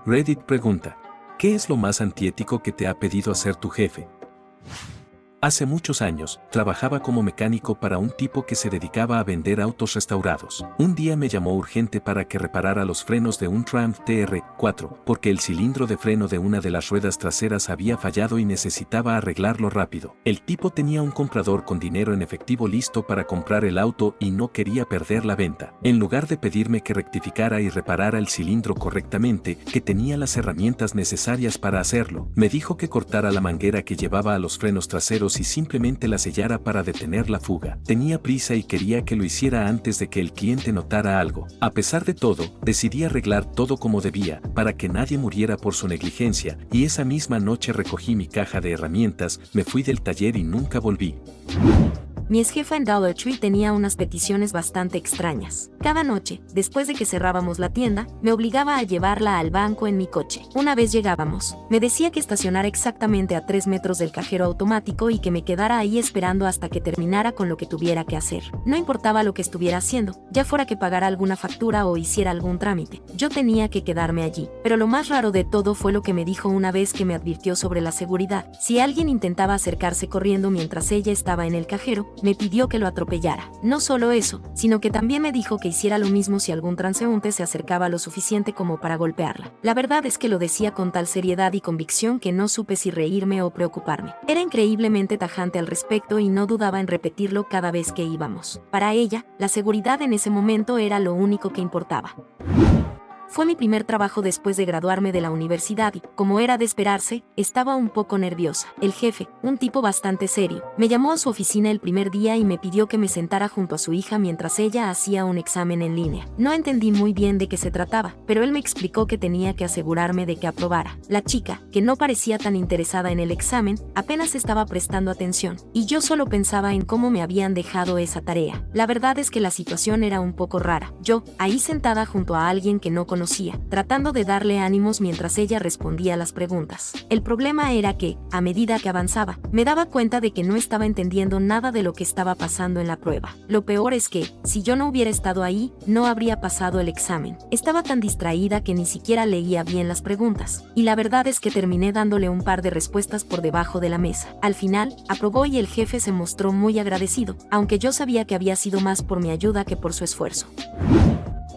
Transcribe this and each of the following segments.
Reddit pregunta: ¿qué es lo más antiético que te ha pedido hacer tu jefe? Hace muchos años, trabajaba como mecánico para un tipo que se dedicaba a vender autos restaurados. Un día me llamó urgente para que reparara los frenos de un Triumph TR4, porque el cilindro de freno de una de las ruedas traseras había fallado y necesitaba arreglarlo rápido. El tipo tenía un comprador con dinero en efectivo listo para comprar el auto y no quería perder la venta. En lugar de pedirme que rectificara y reparara el cilindro correctamente, que tenía las herramientas necesarias para hacerlo, me dijo que cortara la manguera que llevaba a los frenos traseros y simplemente la sellara para detener la fuga. Tenía prisa y quería que lo hiciera antes de que el cliente notara algo. A pesar de todo, decidí arreglar todo como debía, para que nadie muriera por su negligencia, y esa misma noche recogí mi caja de herramientas, me fui del taller y nunca volví. Mi exjefa en Dollar Tree tenía unas peticiones bastante extrañas. Cada noche, después de que cerrábamos la tienda, me obligaba a llevarla al banco en mi coche. Una vez llegábamos, me decía que estacionara exactamente a 3 metros del cajero automático y que me quedara ahí esperando hasta que terminara con lo que tuviera que hacer. No importaba lo que estuviera haciendo, ya fuera que pagara alguna factura o hiciera algún trámite, yo tenía que quedarme allí. Pero lo más raro de todo fue lo que me dijo una vez que me advirtió sobre la seguridad. Si alguien intentaba acercarse corriendo mientras ella estaba en el cajero, me pidió que lo atropellara. No solo eso, sino que también me dijo que hiciera lo mismo si algún transeúnte se acercaba lo suficiente como para golpearla. La verdad es que lo decía con tal seriedad y convicción que no supe si reírme o preocuparme. Era increíblemente tajante al respecto y no dudaba en repetirlo cada vez que íbamos. Para ella, la seguridad en ese momento era lo único que importaba. Fue mi primer trabajo después de graduarme de la universidad y, como era de esperarse, estaba un poco nerviosa. El jefe, un tipo bastante serio, me llamó a su oficina el primer día y me pidió que me sentara junto a su hija mientras ella hacía un examen en línea. No entendí muy bien de qué se trataba, pero él me explicó que tenía que asegurarme de que aprobara. La chica, que no parecía tan interesada en el examen, apenas estaba prestando atención, y yo solo pensaba en cómo me habían dejado esa tarea. La verdad es que la situación era un poco rara. Yo, ahí sentada junto a alguien que no conocía, tratando de darle ánimos mientras ella respondía a las preguntas. El problema era que, a medida que avanzaba, me daba cuenta de que no estaba entendiendo nada de lo que estaba pasando en la prueba. Lo peor es que, si yo no hubiera estado ahí, no habría pasado el examen. Estaba tan distraída que ni siquiera leía bien las preguntas, y la verdad es que terminé dándole un par de respuestas por debajo de la mesa. Al final, aprobó y el jefe se mostró muy agradecido, aunque yo sabía que había sido más por mi ayuda que por su esfuerzo.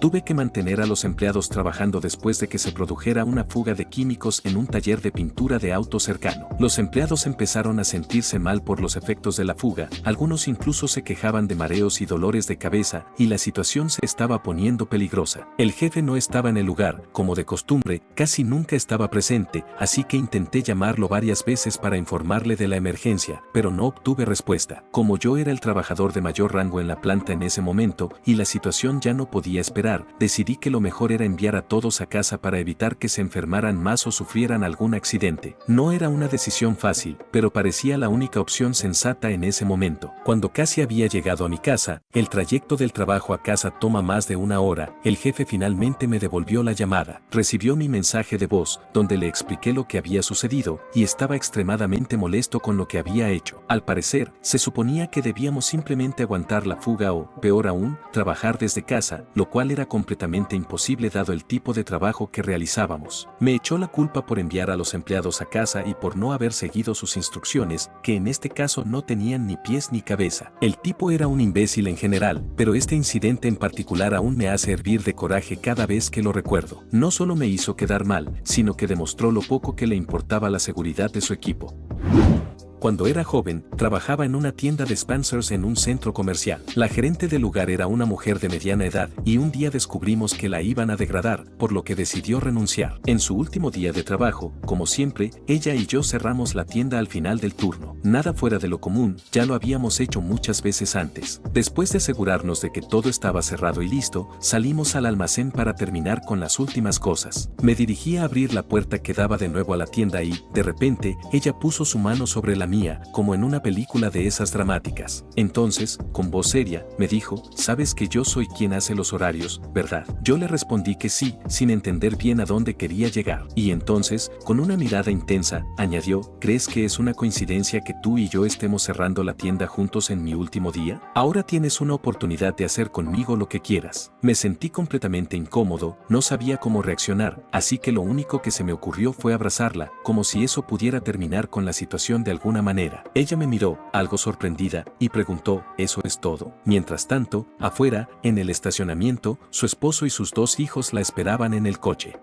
Tuve que mantener a los empleados trabajando después de que se produjera una fuga de químicos en un taller de pintura de auto cercano. Los empleados empezaron a sentirse mal por los efectos de la fuga, algunos incluso se quejaban de mareos y dolores de cabeza, y la situación se estaba poniendo peligrosa. El jefe no estaba en el lugar, como de costumbre, casi nunca estaba presente, así que intenté llamarlo varias veces para informarle de la emergencia, pero no obtuve respuesta. Como yo era el trabajador de mayor rango en la planta en ese momento, y la situación ya no podía esperar, decidí que lo mejor era enviar a todos a casa para evitar que se enfermaran más o sufrieran algún accidente. No era una decisión fácil, pero parecía la única opción sensata en ese momento. Cuando casi había llegado a mi casa, el trayecto del trabajo a casa toma más de 1 hora, el jefe finalmente me devolvió la llamada. Recibió mi mensaje de voz, donde le expliqué lo que había sucedido, y estaba extremadamente molesto con lo que había hecho. Al parecer, se suponía que debíamos simplemente aguantar la fuga o, peor aún, trabajar desde casa, lo cual era completamente imposible dado el tipo de trabajo que realizábamos. Me echó la culpa por enviar a los empleados a casa y por no haber seguido sus instrucciones, que en este caso no tenían ni pies ni cabeza. El tipo era un imbécil en general, pero este incidente en particular aún me hace hervir de coraje cada vez que lo recuerdo. No solo me hizo quedar mal, sino que demostró lo poco que le importaba la seguridad de su equipo. Cuando era joven, trabajaba en una tienda de Spencer's en un centro comercial. La gerente del lugar era una mujer de mediana edad, y un día descubrimos que la iban a degradar, por lo que decidió renunciar. En su último día de trabajo, como siempre, ella y yo cerramos la tienda al final del turno. Nada fuera de lo común, ya lo habíamos hecho muchas veces antes. Después de asegurarnos de que todo estaba cerrado y listo, salimos al almacén para terminar con las últimas cosas. Me dirigí a abrir la puerta que daba de nuevo a la tienda y, de repente, ella puso su mano sobre la fisonomía, como en una película de esas dramáticas. Entonces, con voz seria, me dijo, ¿sabes que yo soy quien hace los horarios, verdad? Yo le respondí que sí, sin entender bien a dónde quería llegar. Y entonces, con una mirada intensa, añadió, ¿crees que es una coincidencia que tú y yo estemos cerrando la tienda juntos en mi último día? Ahora tienes una oportunidad de hacer conmigo lo que quieras. Me sentí completamente incómodo, no sabía cómo reaccionar, así que lo único que se me ocurrió fue abrazarla, como si eso pudiera terminar con la situación de alguna manera. Ella me miró, algo sorprendida, y preguntó, ¿eso es todo? Mientras tanto, afuera, en el estacionamiento, su esposo y sus 2 hijos la esperaban en el coche.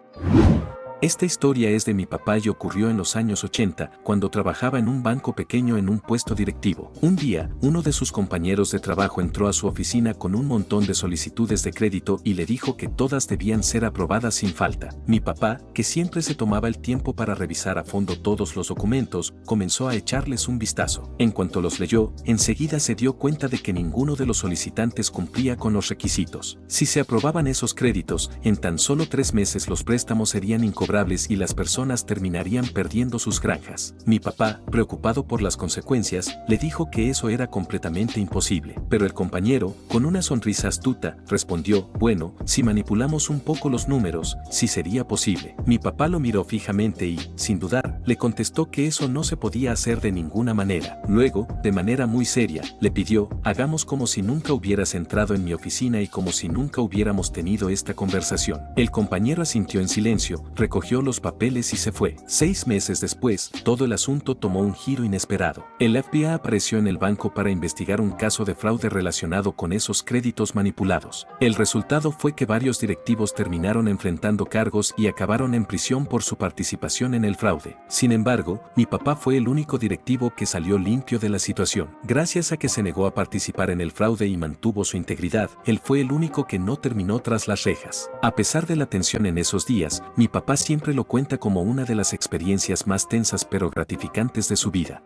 Esta historia es de mi papá y ocurrió en los años 80, cuando trabajaba en un banco pequeño en un puesto directivo. Un día, uno de sus compañeros de trabajo entró a su oficina con un montón de solicitudes de crédito y le dijo que todas debían ser aprobadas sin falta. Mi papá, que siempre se tomaba el tiempo para revisar a fondo todos los documentos, comenzó a echarles un vistazo. En cuanto los leyó, enseguida se dio cuenta de que ninguno de los solicitantes cumplía con los requisitos. Si se aprobaban esos créditos, en tan solo 3 meses los préstamos serían incobrables y las personas terminarían perdiendo sus granjas. Mi papá, preocupado por las consecuencias, le dijo que eso era completamente imposible. Pero el compañero, con una sonrisa astuta, respondió, bueno, si manipulamos un poco los números, sí sería posible. Mi papá lo miró fijamente y, sin dudar, le contestó que eso no se podía hacer de ninguna manera. Luego, de manera muy seria, le pidió, hagamos como si nunca hubieras entrado en mi oficina y como si nunca hubiéramos tenido esta conversación. El compañero asintió en silencio, recogió los papeles y se fue. 6 meses después, todo el asunto tomó un giro inesperado. El FBI apareció en el banco para investigar un caso de fraude relacionado con esos créditos manipulados. El resultado fue que varios directivos terminaron enfrentando cargos y acabaron en prisión por su participación en el fraude. Sin embargo, mi papá fue el único directivo que salió limpio de la situación. Gracias a que se negó a participar en el fraude y mantuvo su integridad, él fue el único que no terminó tras las rejas. A pesar de la tensión en esos días, mi papá siempre lo cuenta como una de las experiencias más tensas pero gratificantes de su vida.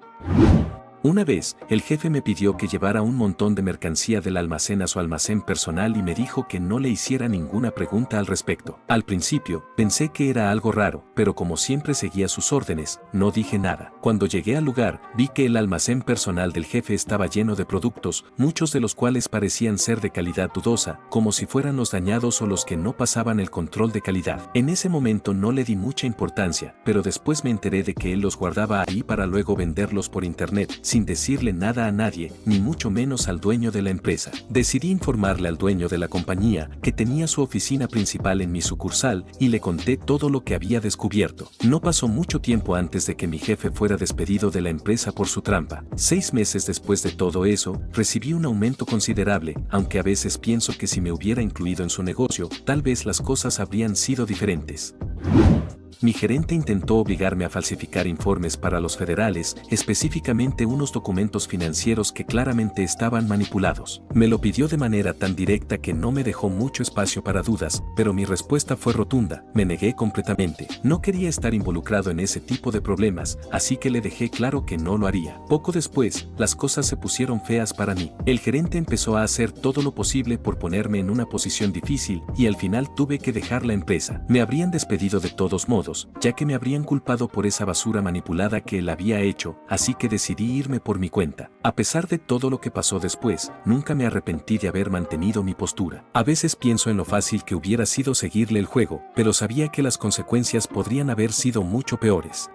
Una vez, el jefe me pidió que llevara un montón de mercancía del almacén a su almacén personal y me dijo que no le hiciera ninguna pregunta al respecto. Al principio, pensé que era algo raro, pero como siempre seguía sus órdenes, no dije nada. Cuando llegué al lugar, vi que el almacén personal del jefe estaba lleno de productos, muchos de los cuales parecían ser de calidad dudosa, como si fueran los dañados o los que no pasaban el control de calidad. En ese momento no le di mucha importancia, pero después me enteré de que él los guardaba ahí para luego venderlos por internet, sin decirle nada a nadie, ni mucho menos al dueño de la empresa. Decidí informarle al dueño de la compañía, que tenía su oficina principal en mi sucursal, y le conté todo lo que había descubierto. No pasó mucho tiempo antes de que mi jefe fuera despedido de la empresa por su trampa. 6 meses después de todo eso, recibí un aumento considerable, aunque a veces pienso que si me hubiera incluido en su negocio, tal vez las cosas habrían sido diferentes. Mi gerente intentó obligarme a falsificar informes para los federales, específicamente unos documentos financieros que claramente estaban manipulados. Me lo pidió de manera tan directa que no me dejó mucho espacio para dudas, pero mi respuesta fue rotunda, me negué completamente. No quería estar involucrado en ese tipo de problemas, así que le dejé claro que no lo haría. Poco después, las cosas se pusieron feas para mí. El gerente empezó a hacer todo lo posible por ponerme en una posición difícil, y al final tuve que dejar la empresa. Me habrían despedido de todos modos, ya que me habrían culpado por esa basura manipulada que él había hecho, así que decidí irme por mi cuenta. A pesar de todo lo que pasó después, nunca me arrepentí de haber mantenido mi postura. A veces pienso en lo fácil que hubiera sido seguirle el juego, pero sabía que las consecuencias podrían haber sido mucho peores.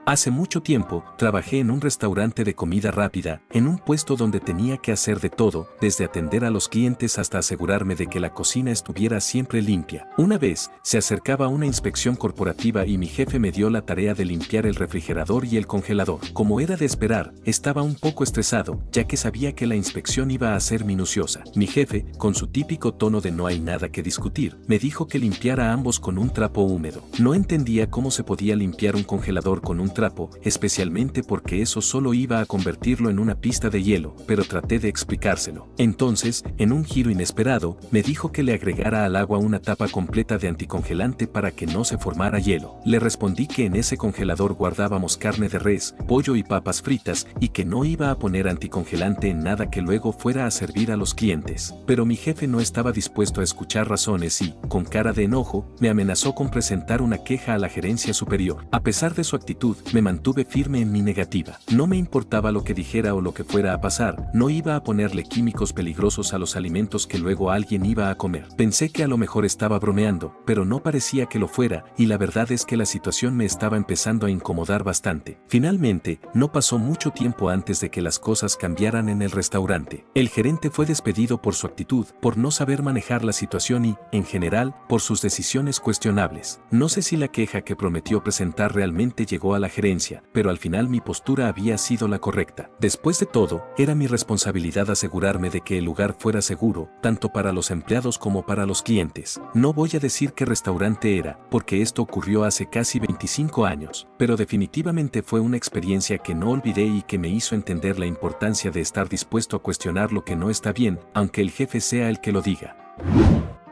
Hace mucho tiempo, trabajé en un restaurante de comida rápida, en un puesto donde tenía que hacer de todo, desde atender a los clientes hasta asegurarme de que la cocina estuviera siempre limpia. Una vez, se acercaba una inspección corporativa y mi jefe me dio la tarea de limpiar el refrigerador y el congelador. Como era de esperar, estaba un poco estresado, ya que sabía que la inspección iba a ser minuciosa. Mi jefe, con su típico tono de no hay nada que discutir, me dijo que limpiara ambos con un trapo húmedo. No entendía cómo se podía limpiar un congelador con un trapo, especialmente porque eso solo iba a convertirlo en una pista de hielo, pero traté de explicárselo. Entonces, en un giro inesperado, me dijo que le agregara al agua una tapa completa de anticongelante para que no se formara hielo. Le respondí que en ese congelador guardábamos carne de res, pollo y papas fritas, y que no iba a poner anticongelante en nada que luego fuera a servir a los clientes. Pero mi jefe no estaba dispuesto a escuchar razones y, con cara de enojo, me amenazó con presentar una queja a la gerencia superior. A pesar de su actitud, me mantuve firme en mi negativa. No me importaba lo que dijera o lo que fuera a pasar, no iba a ponerle químicos peligrosos a los alimentos que luego alguien iba a comer. Pensé que a lo mejor estaba bromeando, pero no parecía que lo fuera, y la verdad es que la situación me estaba empezando a incomodar bastante. Finalmente, no pasó mucho tiempo antes de que las cosas cambiaran en el restaurante. El gerente fue despedido por su actitud, por no saber manejar la situación y, en general, por sus decisiones cuestionables. No sé si la queja que prometió presentar realmente llegó a la gerencia, pero al final mi postura había sido la correcta. Después de todo, era mi responsabilidad asegurarme de que el lugar fuera seguro, tanto para los empleados como para los clientes. No voy a decir qué restaurante era, porque esto ocurrió hace casi 25 años, pero definitivamente fue una experiencia que no olvidé y que me hizo entender la importancia de estar dispuesto a cuestionar lo que no está bien, aunque el jefe sea el que lo diga.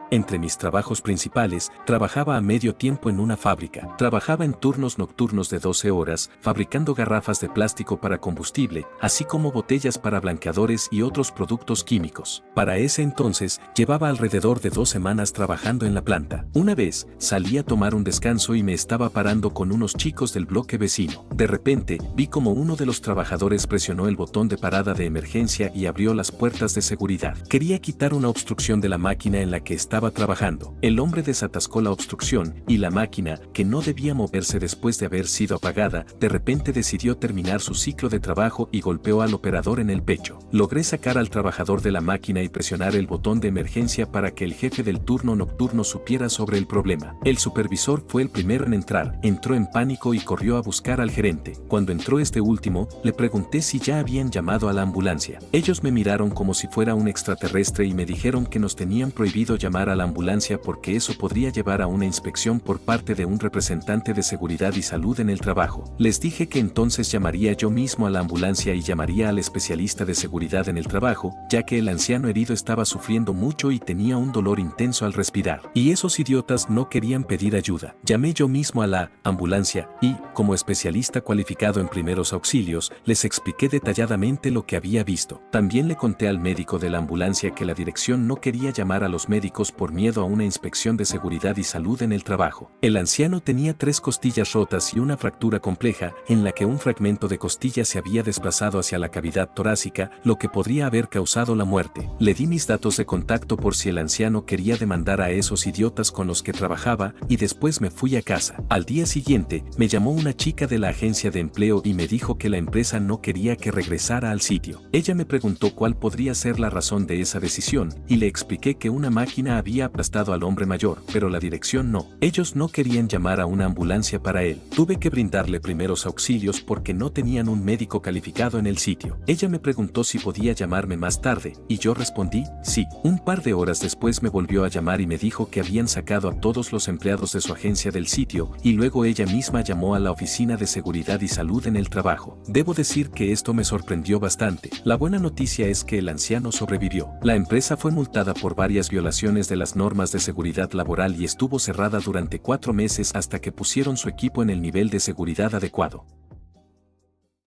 Entre mis trabajos principales, trabajaba a medio tiempo en una fábrica. Trabajaba en turnos nocturnos de 12 horas, fabricando garrafas de plástico para combustible, así como botellas para blanqueadores y otros productos químicos. Para ese entonces, llevaba alrededor de 2 semanas trabajando en la planta. Una vez, salí a tomar un descanso y me estaba parando con unos chicos del bloque vecino. De repente, vi como uno de los trabajadores presionó el botón de parada de emergencia y abrió las puertas de seguridad. Quería quitar una obstrucción de la máquina en la que estaba trabajando. El hombre desatascó la obstrucción y la máquina, que no debía moverse después de haber sido apagada, de repente decidió terminar su ciclo de trabajo y golpeó al operador en el pecho. Logré sacar al trabajador de la máquina y presionar el botón de emergencia para que el jefe del turno nocturno supiera sobre el problema. El supervisor fue el primero en entrar, entró en pánico y corrió a buscar al gerente. Cuando entró este último, le pregunté si ya habían llamado a la ambulancia. Ellos me miraron como si fuera un extraterrestre y me dijeron que nos tenían prohibido llamar a la ambulancia porque eso podría llevar a una inspección por parte de un representante de seguridad y salud en el trabajo. Les dije que entonces llamaría yo mismo a la ambulancia y llamaría al especialista de seguridad en el trabajo, ya que el anciano herido estaba sufriendo mucho y tenía un dolor intenso al respirar. Y esos idiotas no querían pedir ayuda. Llamé yo mismo a la ambulancia y, como especialista cualificado en primeros auxilios, les expliqué detalladamente lo que había visto. También le conté al médico de la ambulancia que la dirección no quería llamar a los médicos por miedo a una inspección de seguridad y salud en el trabajo. El anciano tenía 3 costillas rotas y una fractura compleja, en la que un fragmento de costilla se había desplazado hacia la cavidad torácica, lo que podría haber causado la muerte. Le di mis datos de contacto por si el anciano quería demandar a esos idiotas con los que trabajaba, y después me fui a casa. Al día siguiente, me llamó una chica de la agencia de empleo y me dijo que la empresa no quería que regresara al sitio. Ella me preguntó cuál podría ser la razón de esa decisión, y le expliqué que una máquina había aplastado al hombre mayor, pero la dirección no. Ellos no querían llamar a una ambulancia para él. Tuve que brindarle primeros auxilios porque no tenían un médico calificado en el sitio. Ella me preguntó si podía llamarme más tarde, y yo respondí, sí. Un par de horas después me volvió a llamar y me dijo que habían sacado a todos los empleados de su agencia del sitio, y luego ella misma llamó a la oficina de seguridad y salud en el trabajo. Debo decir que esto me sorprendió bastante. La buena noticia es que el anciano sobrevivió. La empresa fue multada por varias violaciones de las normas de seguridad laboral y estuvo cerrada durante 4 meses hasta que pusieron su equipo en el nivel de seguridad adecuado.